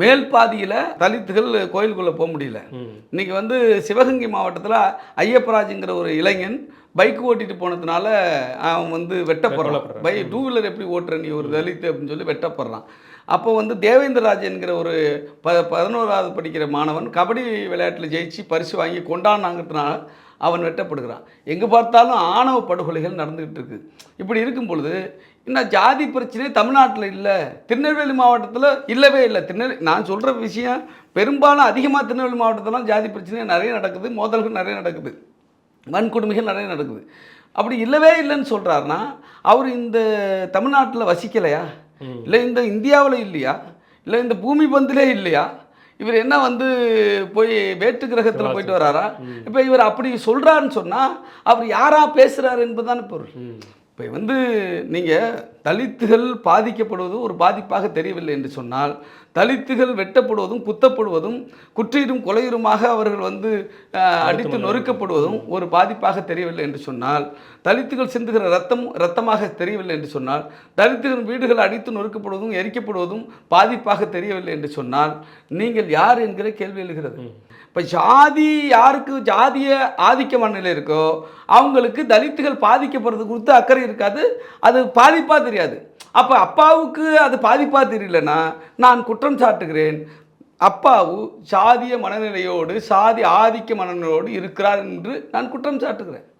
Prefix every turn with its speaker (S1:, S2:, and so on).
S1: மேல் பாதியில் தலித்துகள் கோயிலுக்குள்ளே போக முடியல. இன்றைக்கி வந்து சிவகங்கை மாவட்டத்தில் ஐயப்பராஜுங்கிற ஒரு இளைஞன் பைக் ஓட்டிட்டு போனதுனால அவன் வந்து வெட்டப்படுறான். டூ வீலர் எப்படி ஓட்டுற நீ ஒரு தலித்து அப்படின்னு சொல்லி வெட்டப்படுறான். அப்போ வந்து தேவேந்திரராஜ் என்கிற ஒரு 11வது படிக்கிற மாணவன் கபடி விளையாட்டில் ஜெயிச்சு பரிசு வாங்கி கொண்டாடினாங்கிறதுனால அவன் வெட்டப்படுகிறான். எங்கே பார்த்தாலும் ஆணவ படுகொலைகள் நடந்துகிட்டு இருக்குது. இப்படி இருக்கும் பொழுது இன்னும் ஜாதி பிரச்சனை தமிழ்நாட்டில் இல்லை, திருநெல்வேலி மாவட்டத்தில் இல்லவே இல்லை. நான் சொல்கிற விஷயம் பெரும்பாலும் அதிகமாக திருநெல்வேலி மாவட்டத்தில் ஜாதி பிரச்சனை நிறைய நடக்குது, மோதல்கள் நிறைய நடக்குது, வன்கொடுமைகள் நிறைய நடக்குது. அப்படி இல்லவே இல்லைன்னு சொல்கிறாருன்னா அவர் இந்த தமிழ்நாட்டில் வசிக்கலையா, இல்லை இந்த இந்தியாவில் இல்லையா, இல்லை இந்த பூமி பந்திலே இல்லையா? இவர் என்ன வந்து போய் வேற்று கிரகத்தில் போயிட்டு வராரா? இப்போ இவர் அப்படி சொல்கிறாருன்னு சொன்னால் அவர் யாரா பேசுகிறாரு என்பதுதானே பொருள். இப்போ வந்து நீங்கள் தலித்துகள் பாதிக்கப்படுவது ஒரு பாதிப்பாக தெரியவில்லை என்று சொன்னால், தலித்துகள் வெட்டப்படுவதும் குத்தப்படுவதும் குற்றீரும் கொலையுருமாக அவர்கள் வந்து அடித்து நொறுக்கப்படுவதும் ஒரு பாதிப்பாக தெரியவில்லை என்று சொன்னால், தலித்துகள் சிந்துகிற இரத்தமாக தெரியவில்லை என்று சொன்னால், தலித்துகள் வீடுகள் அடித்து நொறுக்கப்படுவதும் எரிக்கப்படுவதும் பாதிப்பாக தெரியவில்லை என்று சொன்னால், நீங்கள் யார் என்கிற கேள்வி எழுகிறது. இப்போ ஜாதி யாருக்கு ஜாதிய ஆதிக்க மனநிலை இருக்கோ அவங்களுக்கு தலித்துகள் பாதிக்கப்படுறது குறித்து அக்கறை இருக்காது, அது பாதிப்பாக தெரியாது. அப்போ அப்பாவுக்கு அது பாதிப்பாக தெரியலன்னா நான் குற்றம் சாட்டுகிறேன், அப்பாவு சாதிய மனநிலையோடு சாதி ஆதிக்க மனநிலையோடு இருக்கிறார் என்று நான் குற்றம் சாட்டுகிறேன்.